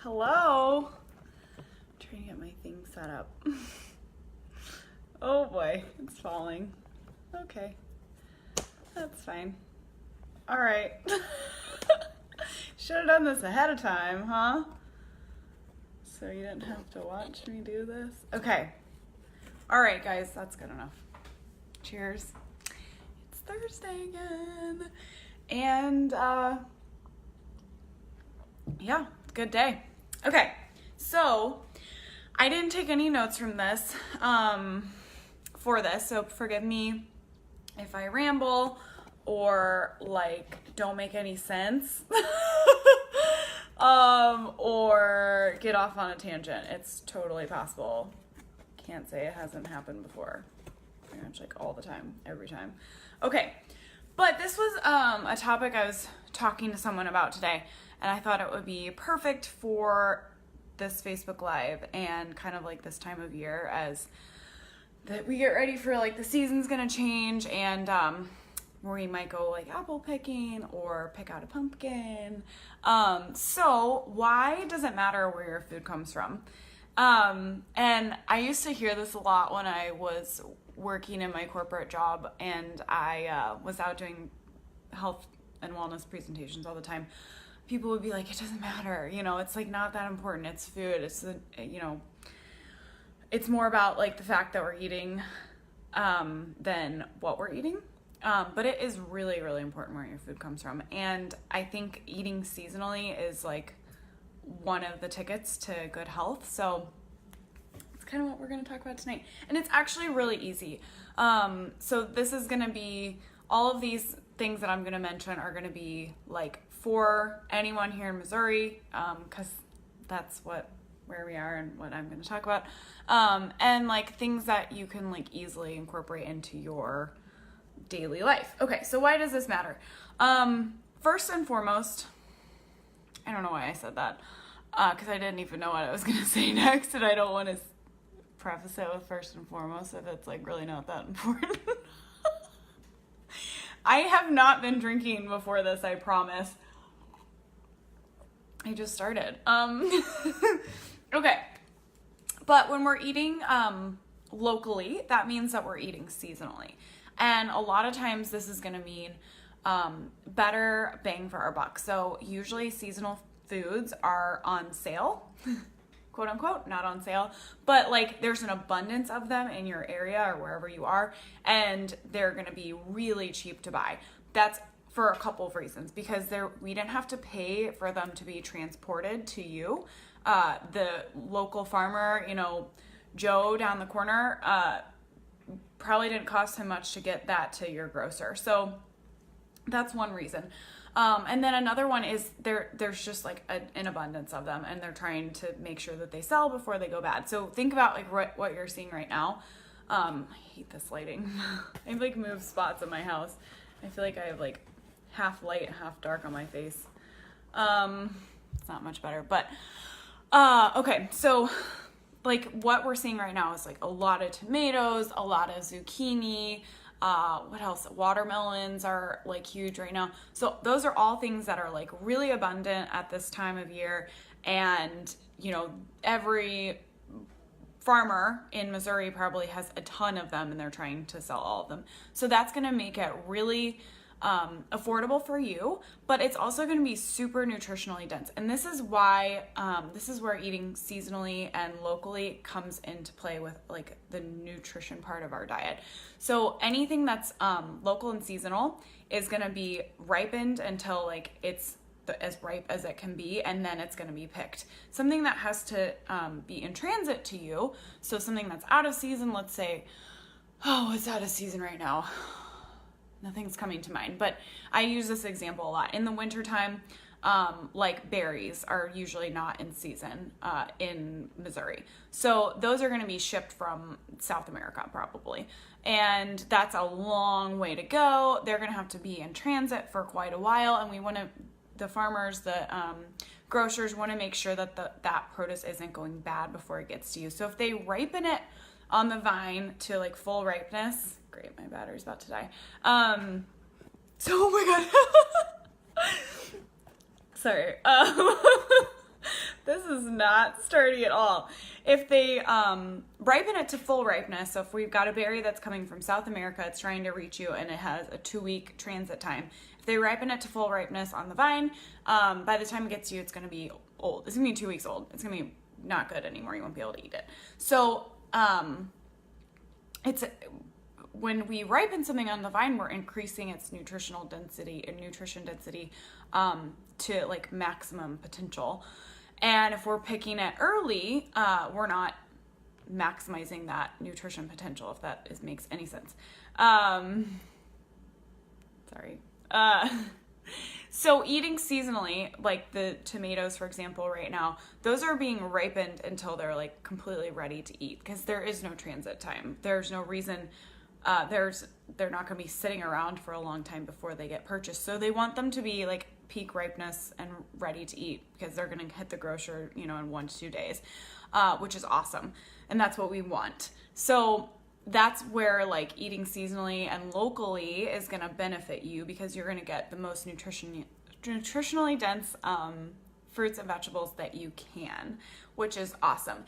Hello. I'm trying to get my thing set up. Oh boy, it's falling. Okay, that's fine. All right. Should have done this ahead of time, huh? So you didn't have to watch me do this. Okay. All right, guys, that's good enough. Cheers. It's Thursday again. And yeah, good day. Okay, so I didn't take any notes from this for this, so forgive me if I ramble or like don't make any sense or get off on a tangent. It's totally possible. Can't say it hasn't happened before. Pretty much like all the time, every time. Okay, but this was a topic I was talking to someone about today, and I thought it would be perfect for this Facebook Live and kind of like this time of year as that we get ready for like the season's gonna change, and we might go like apple picking or pick out a pumpkin. So why does it matter where your food comes from? And I used to hear this a lot when I was working in my corporate job, and I was out doing health and wellness presentations all the time. People would be like, it doesn't matter, you know, it's like not that important. It's food. It's the, you know, it's more about like the fact that we're eating than what we're eating. But it is really, really important where your food comes from. And I think eating seasonally is like one of the tickets to good health. So it's kind of what we're going to talk about tonight. And it's actually really easy. So this is going to be, all of these things that I'm going to mention are going to be like for anyone here in Missouri, because that's where we are and what I'm going to talk about. And like things that you can like easily incorporate into your daily life. Okay, so why does this matter? First and foremost, I don't know why I said that, because I didn't even know what I was going to say next, and I don't want to preface it with first and foremost if it's like really not that important. I have not been drinking before this, I promise. I just started. Okay, but when we're eating locally, that means that we're eating seasonally. And a lot of times this is going to mean better bang for our buck. So usually seasonal foods are on sale, quote unquote, not on sale, but like there's an abundance of them in your area or wherever you are, and they're going to be really cheap to buy. That's for a couple of reasons, because we didn't have to pay for them to be transported to you. The local farmer, you know, Joe down the corner, probably didn't cost him much to get that to your grocer. So that's one reason. And then another one is there's just like an abundance of them, and they're trying to make sure that they sell before they go bad. So think about like what you're seeing right now. I hate this lighting. I've like moved spots in my house. I feel like I have like half light, half dark on my face. It's not much better, but okay, so like what we're seeing right now is like a lot of tomatoes, a lot of zucchini, what else? Watermelons are like huge right now. So those are all things that are like really abundant at this time of year. And, you know, every farmer in Missouri probably has a ton of them, and they're trying to sell all of them. So that's going to make it really affordable for you, but it's also going to be super nutritionally dense. And this is why, this is where eating seasonally and locally comes into play with like the nutrition part of our diet. So anything that's local and seasonal is going to be ripened until like it's as ripe as it can be, and then it's going to be picked. Something that has to be in transit to you, so something that's out of season, let's say, oh, it's out of season right now. Nothing's coming to mind, but I use this example a lot. In the wintertime, like berries are usually not in season in Missouri. So those are going to be shipped from South America probably. And that's a long way to go. They're going to have to be in transit for quite a while. And we want to, the farmers, the grocers want to make sure that that produce isn't going bad before it gets to you. So if they ripen it on the vine to like full ripeness, great, my battery's about to die. So, oh my God. Sorry. This is not sturdy at all. If they ripen it to full ripeness, so if we've got a berry that's coming from South America, it's trying to reach you and it has a 2-week transit time. If they ripen it to full ripeness on the vine, by the time it gets to you, it's going to be old. It's going to be 2 weeks old. It's going to be not good anymore. You won't be able to eat it. So it's when we ripen something on the vine, we're increasing its nutrition density to like maximum potential. And if we're picking it early, we're not maximizing that nutrition potential, if that makes any sense. Sorry. So eating seasonally, like the tomatoes, for example, right now, those are being ripened until they're like completely ready to eat because there is no transit time. There's no reason, they're not going to be sitting around for a long time before they get purchased. So they want them to be like peak ripeness and ready to eat because they're going to hit the grocer, in 1 to 2 days, which is awesome. And that's what we want. So that's where like eating seasonally and locally is going to benefit you because you're going to get the most nutritionally dense fruits and vegetables that you can, which is awesome.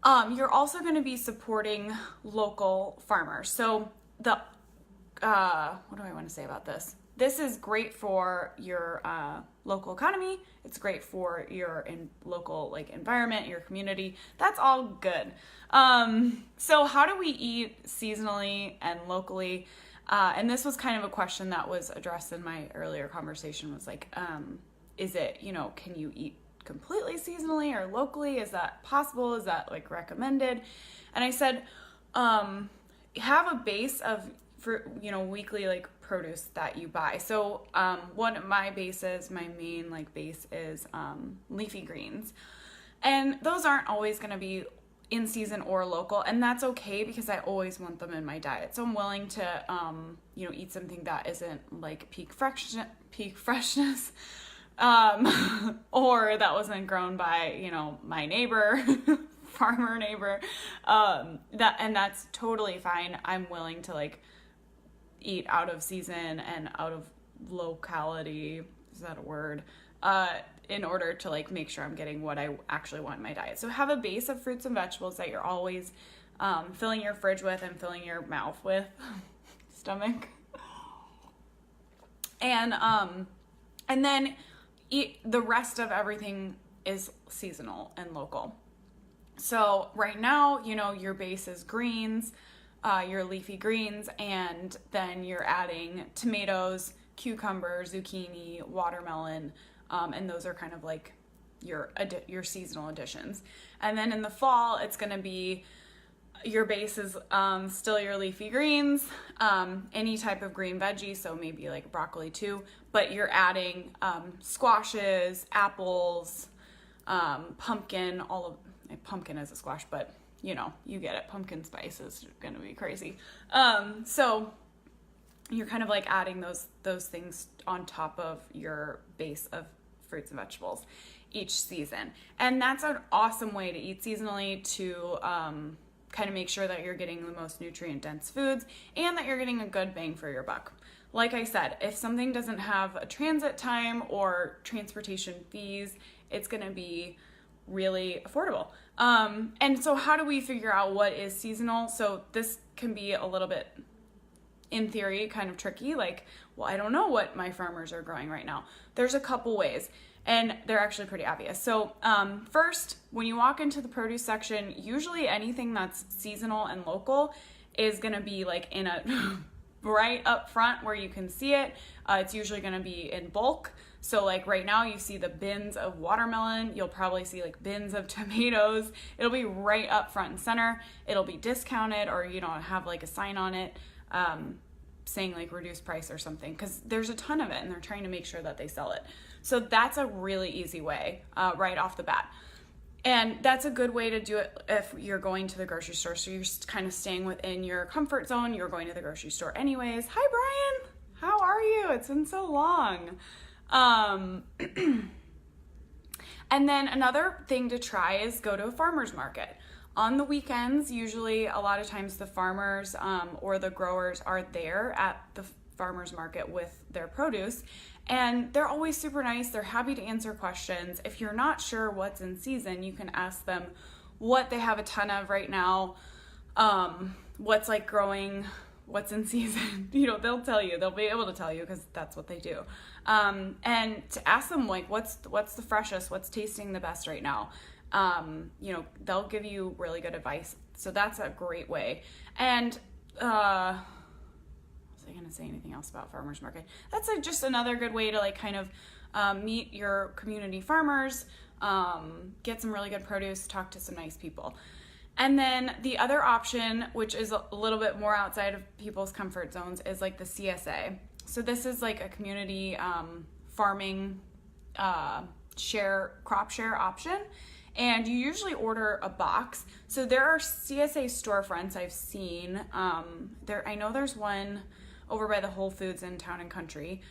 You're also going to be supporting local farmers. So what do I want to say about this? This is great for your local economy. It's great for your local like environment, your community. That's all good. So how do we eat seasonally and locally? And this was kind of a question that was addressed in my earlier conversation was like, is it, can you eat completely seasonally or locally? Is that possible? Is that like recommended? And I said, have a base of weekly like produce that you buy. So one of my bases, my main like base is leafy greens. And those aren't always going to be in season or local, and that's okay because I always want them in my diet. So I'm willing to eat something that isn't like peak freshness or that wasn't grown by, my neighbor, farmer neighbor. That's totally fine. I'm willing to like eat out of season and out of locality, is that a word, in order to like make sure I'm getting what I actually want in my diet. So have a base of fruits and vegetables that you're always filling your fridge with and filling your mouth with, stomach. And then eat the rest of everything is seasonal and local. So right now, your base is greens, your leafy greens, and then you're adding tomatoes, cucumber, zucchini, watermelon, and those are kind of like your seasonal additions. And then in the fall, it's going to be your base is still your leafy greens, any type of green veggie, so maybe like broccoli too, but you're adding squashes, apples, pumpkin, pumpkin is a squash, but you get it. Pumpkin spice is going to be crazy. So you're kind of like adding those things on top of your base of fruits and vegetables each season. And that's an awesome way to eat seasonally to kind of make sure that you're getting the most nutrient dense foods and that you're getting a good bang for your buck. Like I said, if something doesn't have a transit time or transportation fees, it's going to be really affordable. And so how do we figure out what is seasonal? So this can be a little bit, in theory, kind of tricky. Like, well, I don't know what my farmers are growing right now. There's a couple ways, and they're actually pretty obvious. So first, when you walk into the produce section, usually anything that's seasonal and local is going to be like in a right up front where you can see it. It's usually going to be in bulk. So like right now you see the bins of watermelon, you'll probably see like bins of tomatoes. It'll be right up front and center. It'll be discounted or, have like a sign on it saying like reduced price or something because there's a ton of it and they're trying to make sure that they sell it. So that's a really easy way right off the bat. And that's a good way to do it if you're going to the grocery store. So you're kind of staying within your comfort zone. You're going to the grocery store anyways. Hi, Brian. How are you? It's been so long. And then another thing to try is go to a farmer's market. On the weekends, usually a lot of times the farmers or the growers are there at the farmer's market with their produce. And they're always super nice. They're happy to answer questions. If you're not sure what's in season, you can ask them what they have a ton of right now, what's like growing, what's in season. You know, they'll tell you, they'll be able to tell you because that's what they do. And to ask them like, what's the freshest, what's tasting the best right now? You know, they'll give you really good advice. So that's a great way. And, was I going to say anything else about farmers market? That's just another good way to like kind of meet your community farmers, get some really good produce, talk to some nice people. And then the other option, which is a little bit more outside of people's comfort zones, is like the CSA. So this is like a community farming crop share option. And you usually order a box. So there are CSA storefronts I've seen. I know there's one over by the Whole Foods in Town and Country,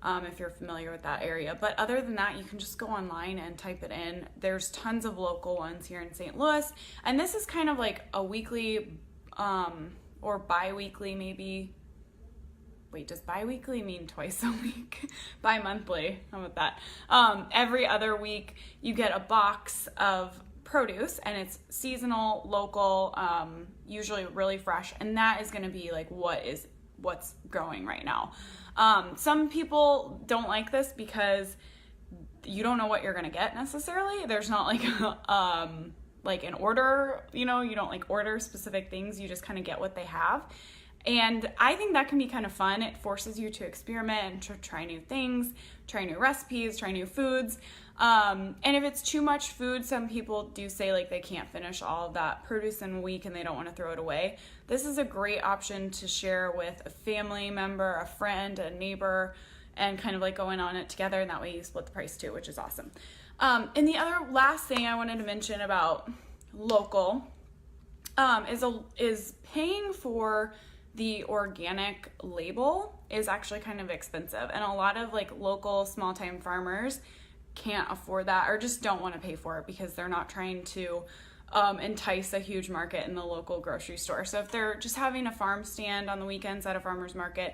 if you're familiar with that area. But other than that, you can just go online and type it in. There's tons of local ones here in St. Louis. And this is kind of like a weekly or bi-weekly maybe. Wait, does bi-weekly mean twice a week? Bi-monthly, how about that? Every other week you get a box of produce, and it's seasonal, local, usually really fresh, and that is gonna be like what's growing right now. Some people don't like this because you don't know what you're gonna get necessarily. There's not like an order, you know, you don't like order specific things, you just kind of get what they have. And I think that can be kind of fun. It forces you to experiment and to try new things, try new recipes, try new foods. And if it's too much food, some people do say like they can't finish all of that produce in a week and they don't want to throw it away. This is a great option to share with a family member, a friend, a neighbor, and kind of like going on it together. And that way you split the price too, which is awesome. And the other last thing I wanted to mention about local is paying for the organic label is actually kind of expensive, and a lot of like local small-time farmers can't afford that or just don't want to pay for it because they're not trying to entice a huge market in the local grocery store. So if they're just having a farm stand on the weekends at a farmer's market,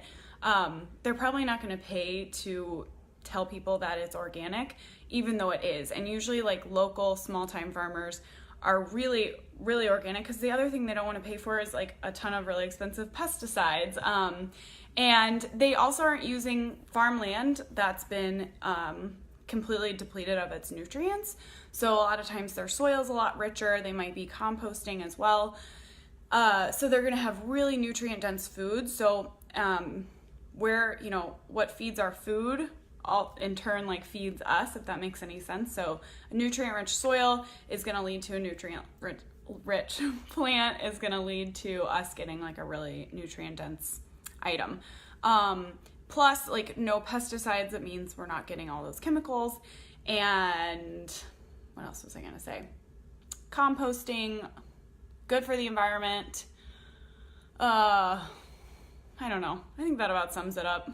they're probably not going to pay to tell people that it's organic, even though it is. And usually like local small-time farmers are really, really organic, because the other thing they don't want to pay for is like a ton of really expensive pesticides. And they also aren't using farmland that's been completely depleted of its nutrients. So a lot of times their soil's a lot richer. They might be composting as well. So they're going to have really nutrient dense food. So where, you know, what feeds our food all in turn like feeds us, if that makes any sense. So a nutrient rich soil is going to lead to a nutrient rich plant, is going to lead to us getting like a really nutrient dense item. Plus like no pesticides, it means we're not getting all those chemicals. And what else was I going to say? Composting, good for the environment. I don't know. I think that about sums it up.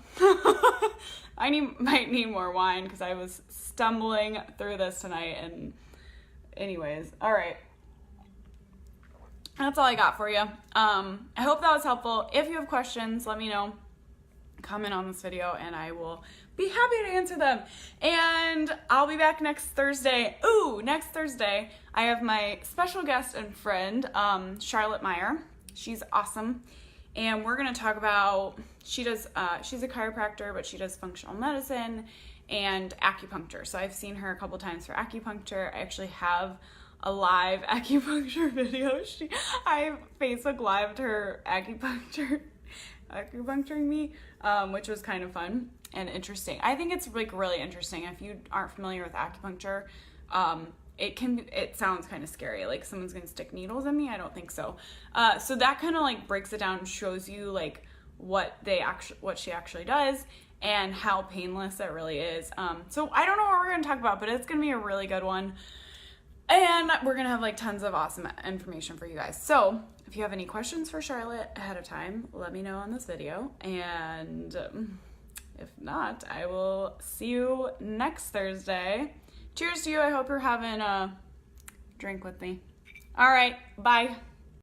I might need more wine because I was stumbling through this tonight. And anyways, all right. That's all I got for you. I hope that was helpful. If you have questions, let me know. Comment on this video and I will be happy to answer them. And I'll be back next Thursday. Next Thursday, I have my special guest and friend, Charlotte Meyer. She's awesome. And we're going to talk about, she's a chiropractor, but she does functional medicine and acupuncture. So I've seen her a couple times for acupuncture. I actually have a live acupuncture video. I Facebook lived her acupuncturing me, which was kind of fun and interesting. I think it's like really interesting. If you aren't familiar with acupuncture, it sounds kind of scary, like someone's gonna stick needles in me. I don't think so. So that kind of like breaks it down and shows you like what she actually does and how painless it really is. So I don't know what we're gonna talk about, but it's gonna be a really good one. And we're gonna have like tons of awesome information for you guys. So if you have any questions for Charlotte ahead of time, let me know on this video. And if not, I will see you next Thursday. Cheers to you. I hope you're having a drink with me. All right, bye.